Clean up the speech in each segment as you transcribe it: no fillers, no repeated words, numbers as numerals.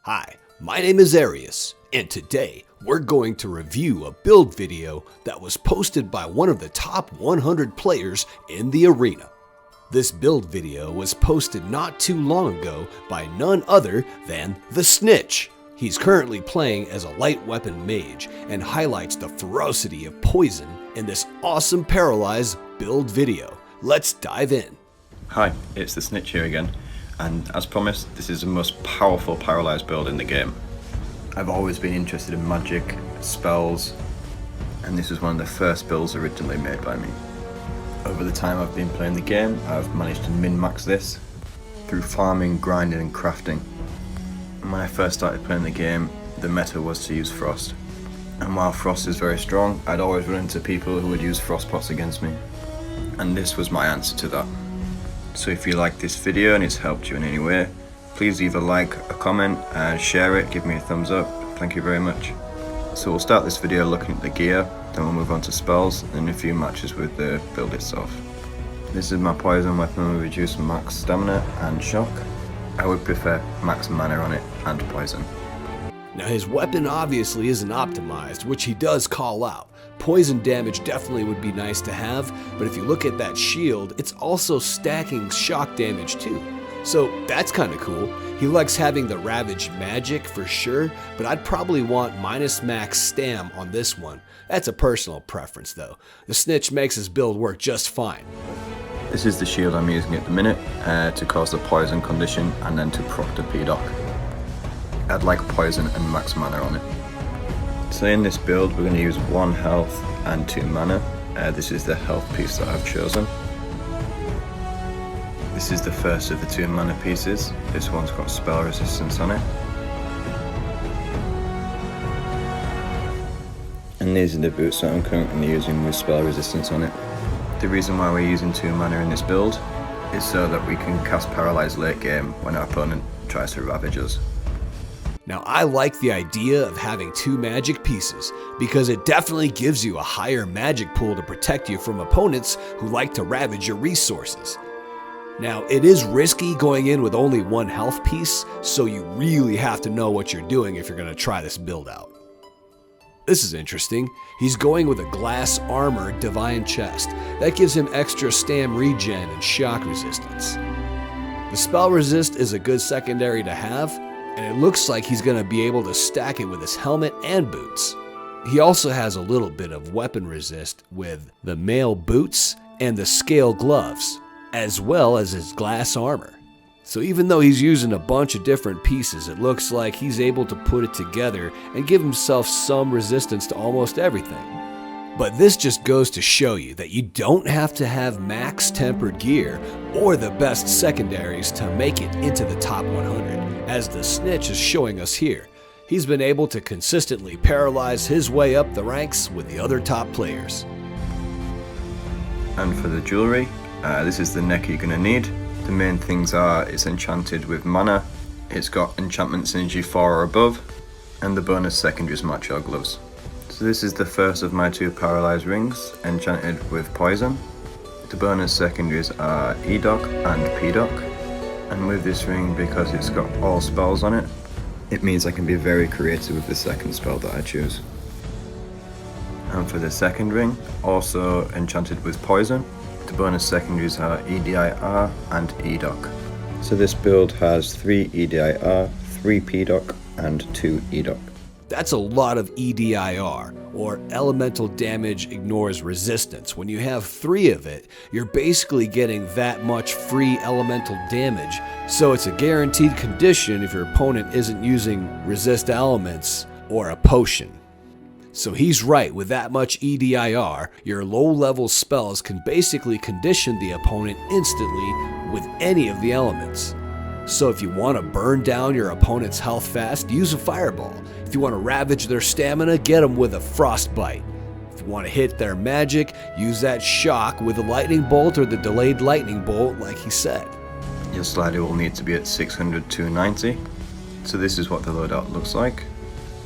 Hi, my name is Arius, and today we're going to review a build video that was posted by one of the top 100 players in the arena. This build video was posted not too long ago by none other than the Snitch. He's currently playing as a light weapon mage and highlights the ferocity of poison in this awesome Paralyze build video. Let's dive in. Hi, it's the Snitch here again, and as promised, this is the most powerful Paralyze build in the game. I've always been interested in magic, spells, and this was one of the first builds originally made by me. Over the time I've been playing the game, I've managed to min-max this through farming, grinding and crafting. And when I first started playing the game, the meta was to use Frost. And while Frost is very strong, I'd always run into people who would use Frost pots against me. And this was my answer to that. So if you like this video and it's helped you in any way, please leave a like, a comment, and share it, give me a thumbs up. Thank you very much. So we'll start this video looking at the gear, then we'll move on to spells, and a few matches with the build itself. This is my poison weapon with reduced max stamina and shock. I would prefer max mana on it and poison. Now his weapon obviously isn't optimized, which he does call out. Poison damage definitely would be nice to have, but if you look at that shield, it's also stacking shock damage too. So that's kinda cool. He likes having the Ravage magic for sure, but I'd probably want minus max stam on this one. That's a personal preference though. The Snitch makes his build work just fine. This is the shield I'm using at the minute to cause the poison condition and then to proc the P-Doc. I'd like poison and max mana on it. So in this build we're going to use 1 health and 2 mana. This is the health piece that I've chosen. This is the first of the 2 mana pieces. This one's got spell resistance on it. And these are the boots that I'm currently using with spell resistance on it. The reason why we're using 2 mana in this build is so that we can cast Paralyze late game when our opponent tries to ravage us. Now I like the idea of having 2 magic pieces because it definitely gives you a higher magic pool to protect you from opponents who like to ravage your resources. Now it is risky going in with only 1 health piece, so you really have to know what you're doing if you're going to try this build out. This is interesting. He's going with a glass armor divine chest. That gives him extra stam regen and shock resistance. The spell resist is a good secondary to have, and it looks like he's going to be able to stack it with his helmet and boots. He also has a little bit of weapon resist with the mail boots and the scale gloves, as well as his glass armor. So even though he's using a bunch of different pieces, it looks like he's able to put it together and give himself some resistance to almost everything. But this just goes to show you that you don't have to have max tempered gear or the best secondaries to make it into the top 100, as the Snitch is showing us here. He's been able to consistently paralyze his way up the ranks with the other top players. And for the jewelry, this is the neck you're going to need. The main things are it's enchanted with mana, it's got enchantment synergy 4 or above, and the bonus secondaries match your gloves. So this is the first of my 2 Paralyze rings, enchanted with poison. The bonus secondaries are E-Doc and P-Doc. And with this ring, because it's got all spells on it, it means I can be very creative with the second spell that I choose. And for the second ring, also enchanted with poison. The bonus secondaries are EDIR and E-Doc. So this build has 3 EDIR, 3 P-Doc and 2 E-Doc. That's a lot of EDIR, or Elemental Damage Ignores Resistance. When you have 3 of it, you're basically getting that much free elemental damage, so it's a guaranteed condition if your opponent isn't using resist elements or a potion. So he's right, with that much EDIR, your low-level spells can basically condition the opponent instantly with any of the elements. So if you want to burn down your opponent's health fast, use a fireball. If you want to ravage their stamina, get them with a frostbite. If you want to hit their magic, use that shock with a lightning bolt or the delayed lightning bolt like he said. Your slider will need to be at 600 to 90. So this is what the loadout looks like.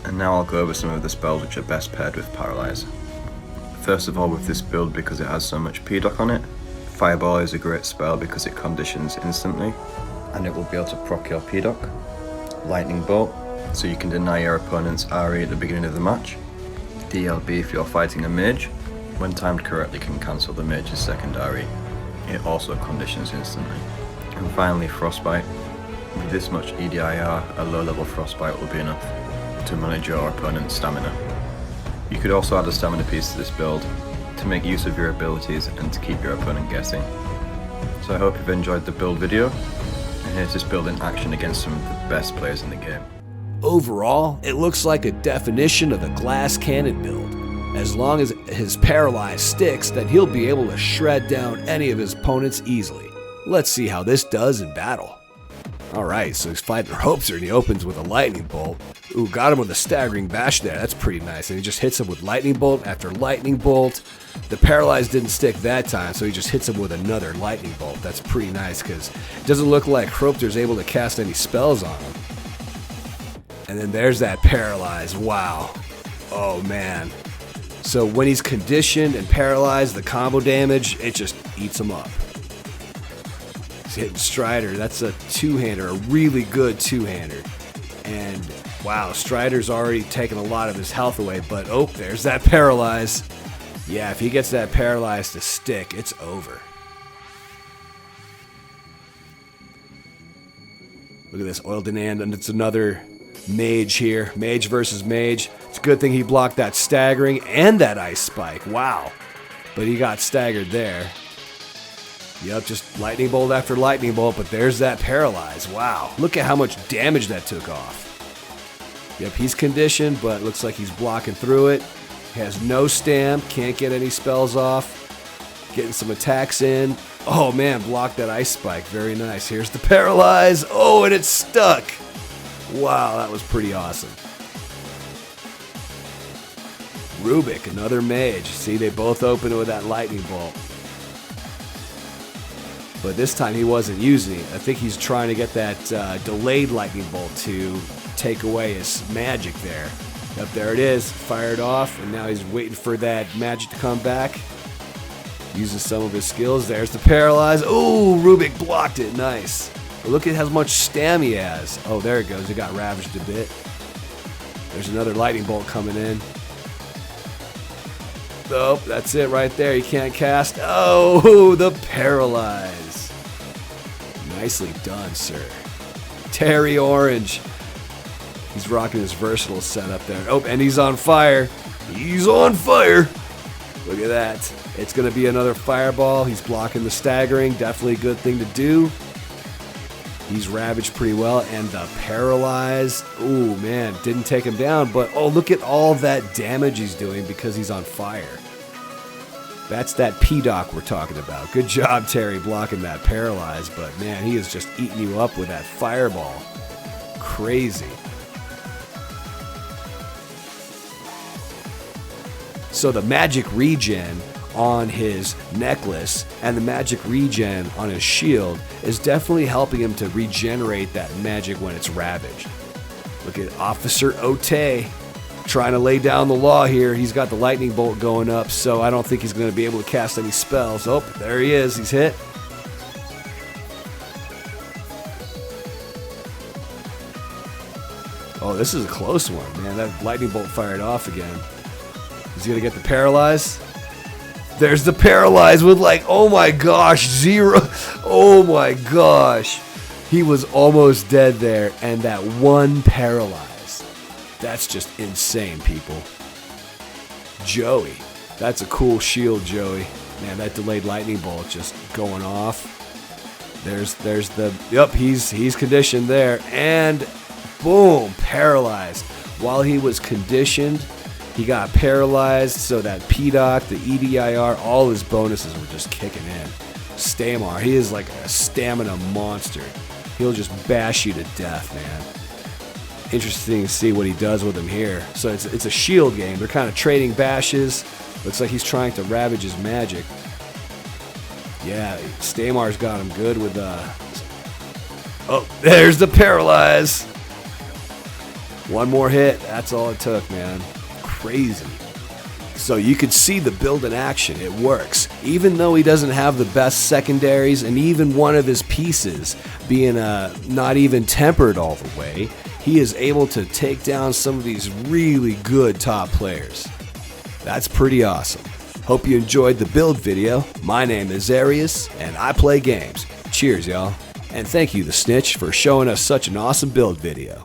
And now I'll go over some of the spells which are best paired with Paralyze. First of all, with this build, because it has so much P-Doc on it, Fireball is a great spell because it conditions instantly, and it will be able to proc your P-Doc. Lightning Bolt so you can deny your opponent's RE at the beginning of the match. DLB if you're fighting a mage, when timed correctly can cancel the mage's second RE. It also conditions instantly. And finally Frostbite. With this much EDIR, a low level Frostbite will be enough to manage your opponent's stamina. You could also add a stamina piece to this build to make use of your abilities and to keep your opponent guessing. So I hope you've enjoyed the build video, and here's this build in action against some of the best players in the game. Overall, it looks like a definition of a glass cannon build. As long as his Paralyze sticks, then he'll be able to shred down any of his opponents easily. Let's see how this does in battle. Alright, so he's fighting Ropester and he opens with a lightning bolt. Ooh, got him with a staggering bash there. That's pretty nice. And he just hits him with lightning bolt after lightning bolt. The Paralyze didn't stick that time, so he just hits him with another lightning bolt. That's pretty nice because it doesn't look like Ropster's able to cast any spells on him. And then there's that Paralyze. Wow. Oh, man. So when he's conditioned and paralyzed, the combo damage, it just eats him up. He's hitting Strider. That's a two-hander, a really good two-hander. And wow, Strider's already taken a lot of his health away, but oh, there's that Paralyze. Yeah, if he gets that Paralyze to stick, it's over. Look at this, Oiled Hand, and it's another Mage here. Mage versus Mage. It's a good thing he blocked that staggering and that ice spike. Wow. But he got staggered there. Yep, just lightning bolt after lightning bolt, but there's that Paralyze. Wow. Look at how much damage that took off. Yep, he's conditioned, but it looks like he's blocking through it. He has no stamp, can't get any spells off. Getting some attacks in. Oh man, blocked that ice spike. Very nice. Here's the Paralyze. Oh, and it's stuck. Wow, that was pretty awesome. Rubik, another Mage. See, they both opened with that lightning bolt. But this time he wasn't using it. I think he's trying to get that delayed lightning bolt to take away his magic there. Yep, there it is. Fired off, and now he's waiting for that magic to come back. Uses some of his skills. There's the Paralyze. Oh, Rubik blocked it. Nice. But look at how much stam he has. Oh, there it goes. He got ravaged a bit. There's another lightning bolt coming in. Nope, that's it right there. You can't cast. Oh, the Paralyze. Nicely done, sir. Terry Orange. He's rocking his versatile setup there. Oh, and he's on fire. He's on fire. Look at that. It's going to be another fireball. He's blocking the staggering. Definitely a good thing to do. He's ravaged pretty well. And the Paralyze. Ooh, man. Didn't take him down. But, oh, look at all that damage he's doing because he's on fire. That's that P-Doc we're talking about. Good job, Terry, blocking that Paralyze. But, man, he is just eating you up with that fireball. Crazy. So the magic regen on his necklace and the magic regen on his shield is definitely helping him to regenerate that magic when it's ravaged. Look at Officer Ote trying to lay down the law here. He's got the lightning bolt going up, so I don't think he's going to be able to cast any spells. Oh, there he is. He's hit. Oh, this is a close one, man. That lightning bolt fired off again. He's going to get the Paralyze. There's the Paralyze with like, oh my gosh, 0. Oh my gosh. He was almost dead there. And that one Paralyze. That's just insane, people. Joey. That's a cool shield, Joey. Man, that delayed lightning bolt just going off. There's the, yep, he's conditioned there. And boom, Paralyzed. While he was conditioned, he got Paralyzed, so that P-Doc, the EDIR, all his bonuses were just kicking in. Stamar, he is like a stamina monster. He'll just bash you to death, man. Interesting to see what he does with him here. So it's a shield game. They're kind of trading bashes. Looks like he's trying to ravage his magic. Yeah, Stamar's got him good with oh, there's the Paralyze. One more hit. That's all it took, man. Crazy. So you could see the build in action. It works. Even though he doesn't have the best secondaries, and even one of his pieces being not even tempered all the way, he is able to take down some of these really good top players. That's pretty awesome. Hope you enjoyed the build video. My name is Arius, and I play games. Cheers, y'all. And thank you to Snitch for showing us such an awesome build video.